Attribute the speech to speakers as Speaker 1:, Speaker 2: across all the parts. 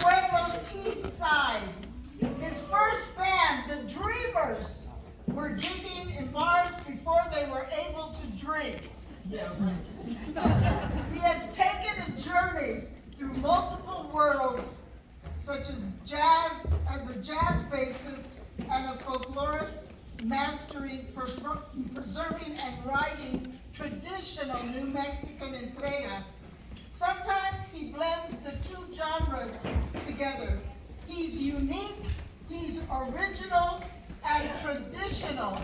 Speaker 1: Pueblo's east side. His first band, the Dreamers, were gigging in bars before they were able to drink. Yeah, right. He has taken a journey through multiple worlds, such as jazz, as a jazz bassist and a folklorist, mastering, preserving, and writing traditional New Mexican entregas. Sometimes he blends the two genres together. He's unique, he's original, and traditional.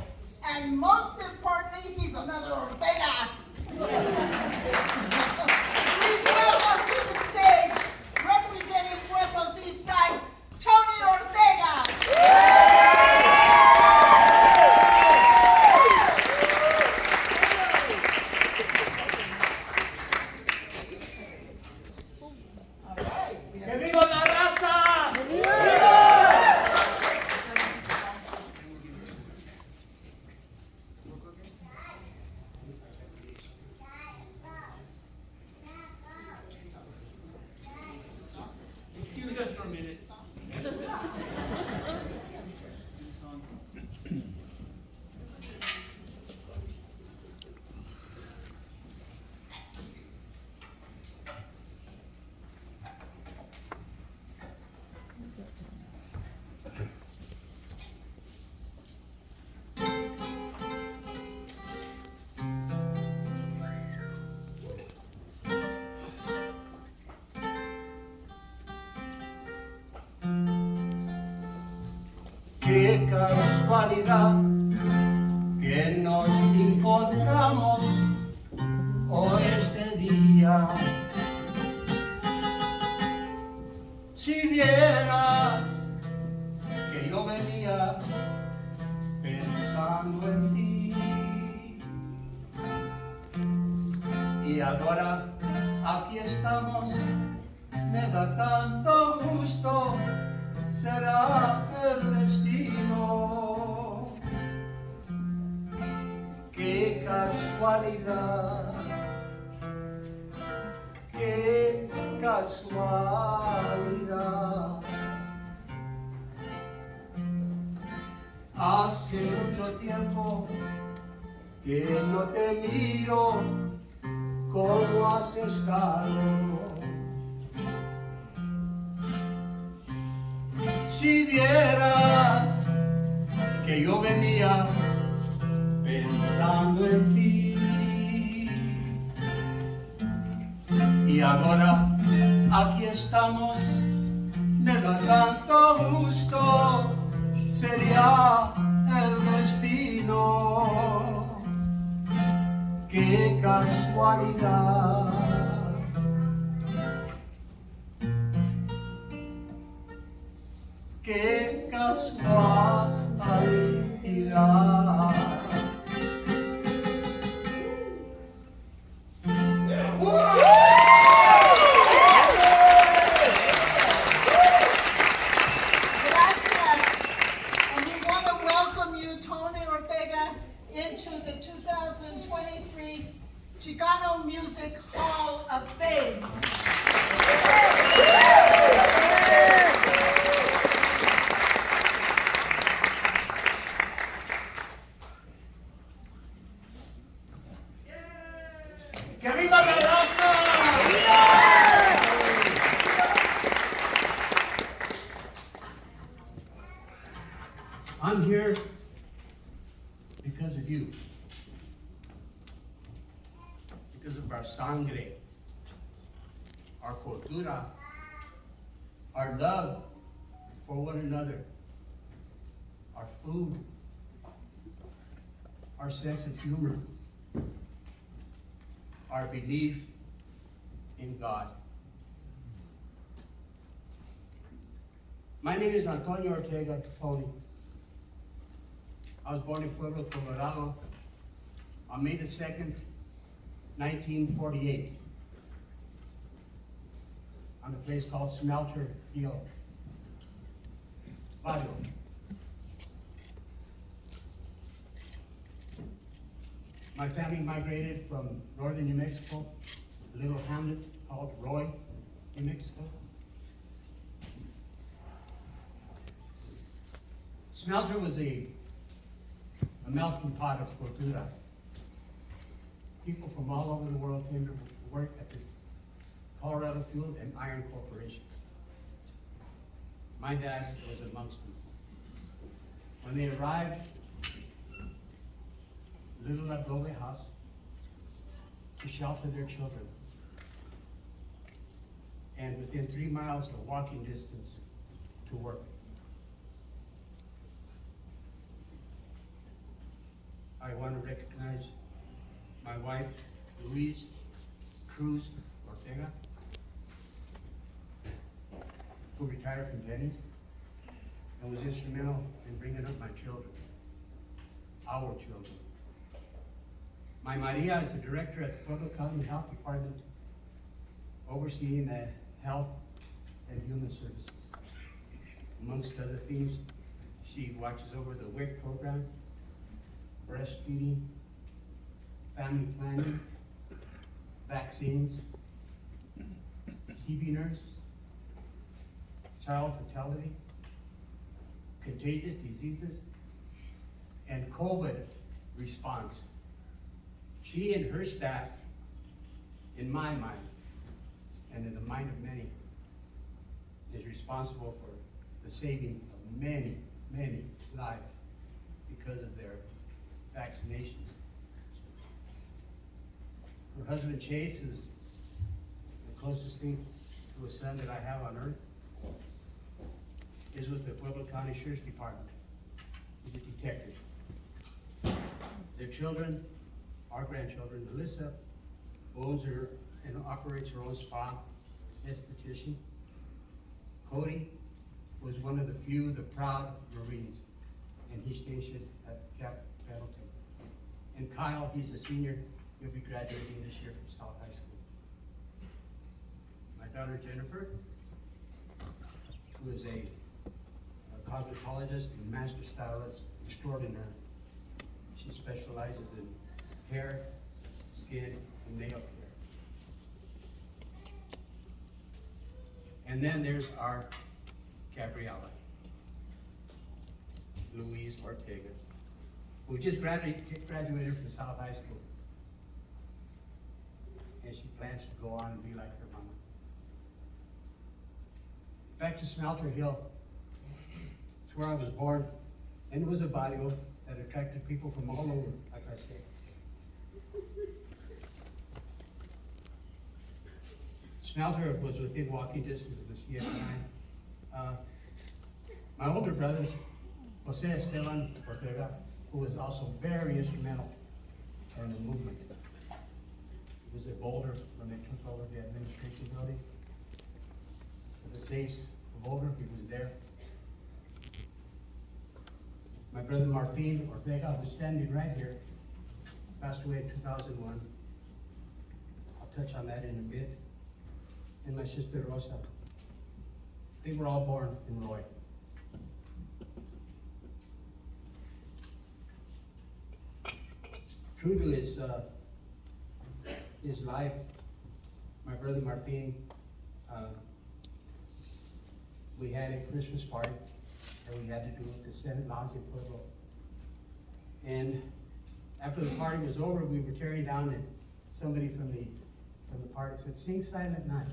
Speaker 1: And most importantly, he's another Ortega. Please welcome to the stage, representing Pueblo's East Side, Tony Ortega.
Speaker 2: Excuse us for a minute.
Speaker 3: Qué casualidad que nos encontramos hoy este día. Si vieras que yo venía pensando en ti y ahora aquí estamos, me da tanto gusto. Será el destino. Qué casualidad, qué casualidad. Hace mucho tiempo que no te miro. ¿Cómo has estado? Si vieras que yo venía pensando en ti y ahora aquí estamos, me da tanto gusto, sería el destino. Qué casualidad. Qué casualidad.
Speaker 1: Gracias. And we want to welcome you, Tony Ortega, into the 2023 Chicano Music Hall of Fame.
Speaker 3: ¡Que viva la raza! I'm here because of you. Because of our sangre, our cultura, our love for one another, our food, our sense of humor, our belief in God. My name is Antonio Ortega Tony. I was born in Pueblo, Colorado on May the 2nd, 1948, on a place called Smelter Hill, Barrio. My family migrated from northern New Mexico, a little hamlet called Roy, New Mexico. smelter was a melting pot of cultura. People from all over the world came to work at this Colorado Fuel and Iron Corporation. My dad was amongst them. When they arrived, little adobe house to shelter their children. And within 3 miles of walking distance to work. I want to recognize my wife, Louise Cruz Ortega, who retired from Denny's and was instrumental in bringing up my children, our children. My Maria is the director at the Pueblo County Health Department, overseeing the health and human services. Amongst other things, she watches over the WIC program, breastfeeding, family planning, vaccines, TB nurse, child fatality, contagious diseases, and COVID response. She and her staff, in my mind, and in the mind of many, is responsible for the saving of many, many lives because of their vaccinations. Her husband Chase is the closest thing to a son that I have on earth, is with the Pueblo County Sheriff's Department. He's a detective. Their children, our grandchildren, Alyssa owns her and operates her own spa, esthetician. Cody was one of the few, the proud Marines, and he's stationed at Camp Pendleton. And Kyle, he's a senior, he'll be graduating this year from South High School. My daughter Jennifer, who is a cosmetologist and master stylist extraordinaire. She specializes in hair, skin, and nail care. And then there's our Gabriella, Louise Ortega, who just graduated from South High School. And she plans to go on and be like her mama. Back to Smelter Hill. It's where I was born. And it was a barrio that attracted people from all over, like I said. Smelter was within walking distance of the CSI. My older brother, Jose Esteban Ortega, who was also very instrumental in the movement. He was at Boulder when they took over the administration building. For the SACE of Boulder, he was there. My brother Martin Ortega, who's standing right here, passed away in 2001. I'll touch on that in a bit. And my sister Rosa. They were all born in Roy. True to his life, my brother Martin, we had a Christmas party that we had to do at the Senate Lounge in Pueblo. And after the party was over, we were tearing down, and somebody from the party said, "Sing Silent Night."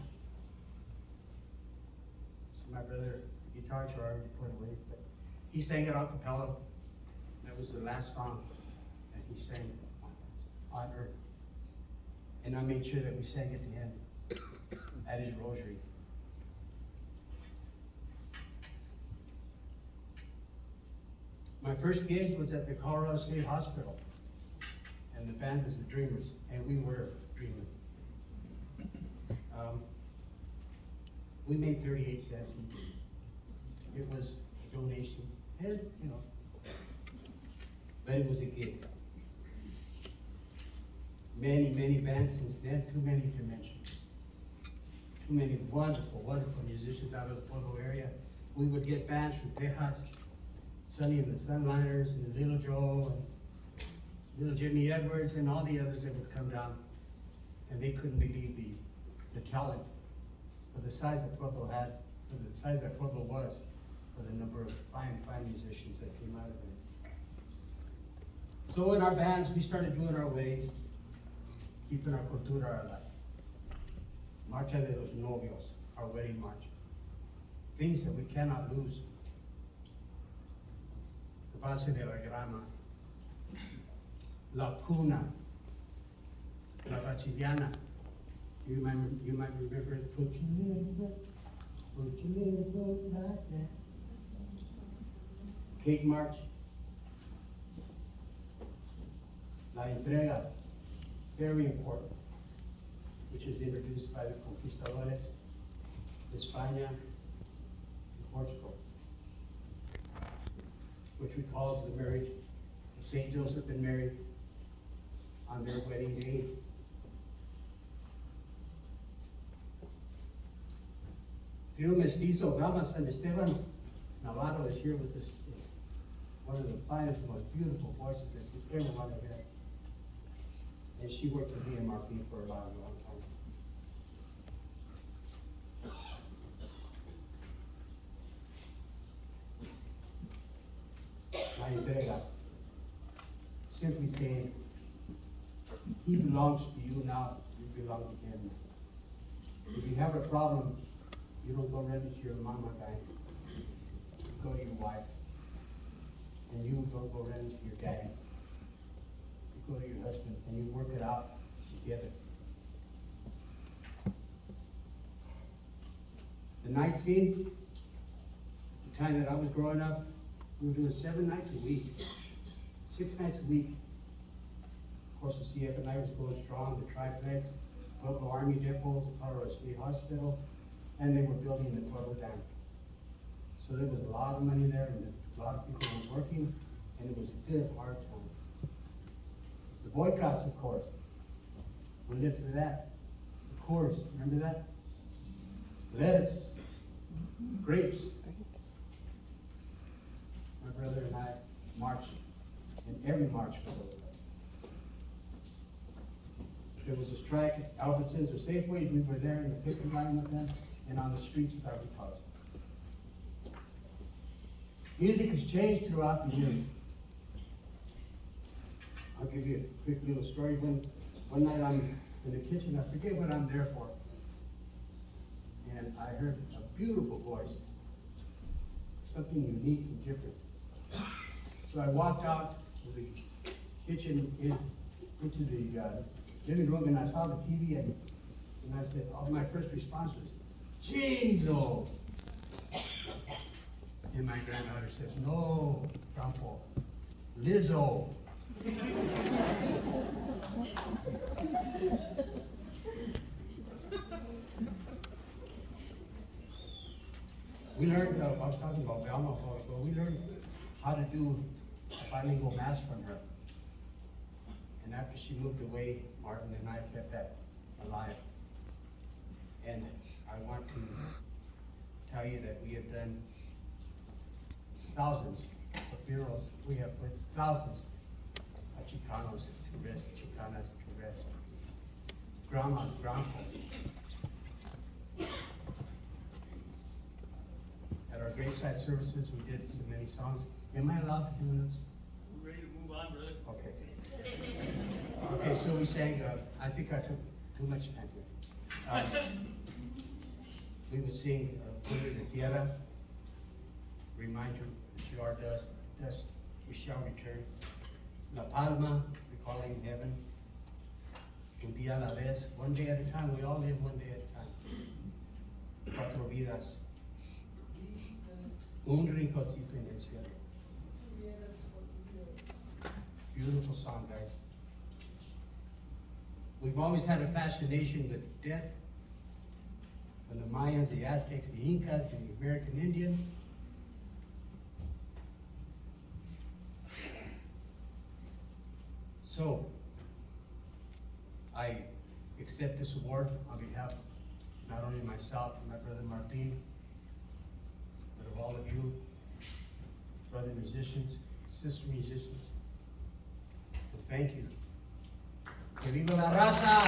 Speaker 3: So my brother, the guitars were already put away, but he sang it a cappella. That was the last song that he sang on earth. And I made sure that we sang it to him at his rosary. My first gig was at the Colorado State Hospital, and the band was the Dreamers, and we were dreaming. We made 38 cents each. It was donations, and but it was a gig. Many, many bands since then, too many to mention. Too many wonderful, wonderful musicians out of the Pueblo area. We would get bands from Texas, Sonny and the Sunliners, and Little Joe, and Little Jimmy Edwards, and all the others that would come down. And they couldn't believe the talent for the size that Pueblo had, for the size that Pueblo was. for the number of fine musicians that came out of it. So in our bands, we started doing our weddings, keeping our cultura alive. Marcha de los Novios, our wedding march. Things that we cannot lose. The Valse de la Grama, La Cuna, La Brasiliana. You might remember it. Put your little boat like that. Cake March. La Entrega, very important, which is introduced by the conquistadores, España, and Portugal, which recalls the marriage of Saint Joseph and Mary on their wedding day. Trio Mestizo, Gama San Esteban Navarro is here with us. One of the finest, most beautiful voices that you ever want to hear. And she worked with me and Martin for a long time. La Entrega. Simply saying, he belongs to you now, you belong to him. If you have a problem, you don't go running to your mama guy. You go to your wife. And you don't go running to your daddy. You go to your husband and you work it out together. The night scene, the time that I was growing up, we were doing 7 nights a week, 6 nights a week. Of course, the CFNI was going strong, the triplex, local Army depot, Colorado State Hospital, and they were building the Pueblo Dam. So there was a lot of money there, and a lot of people were working, and it was a good, hard time. The boycotts, of course. We lived through that. The course, remember that? Lettuce, grapes. My brother and I marched, and every march was over. If there was a strike at Albertsons or Safeways, we were there in the picket line with them, and on the streets with our guitars. Music has changed throughout the years. I'll give you a quick little story. One night I'm in the kitchen, I forget what I'm there for. And I heard a beautiful voice, something unique and different. So I walked out of the kitchen into the living room, and I saw the TV, and I said, my first response was, Chizo! And my granddaughter says, no, Grandpa, Lizzo. We learned, I was talking about Velma a while ago, we learned how to do a bilingual mass from her. And after she moved away, Martin and I kept that alive. And I want to tell you that we have done thousands of funerals. We have put thousands of Chicanos to rest, Chicanas to rest, grandmas, grandpas. At our graveside services, we did so many songs. Am I allowed to do this?
Speaker 2: We're ready to move on, brother.
Speaker 3: Okay. Okay, so we sang, I think I took too much time here. We would sing Pueblo de Tierra, reminder that you are dust, dust we shall return. La Palma, recalling heaven. Un día a la vez, one day at a time, we all live one day at a time. Cuatro vidas. Un rinconcito en el cielo. Beautiful song, guys. We've always had a fascination with death. From the Mayans, the Aztecs, the Incas, the American Indians. So, I accept this award on behalf of not only myself and my brother Martin, but of all of you, brother musicians, sister musicians. So thank you. Que viva la raza!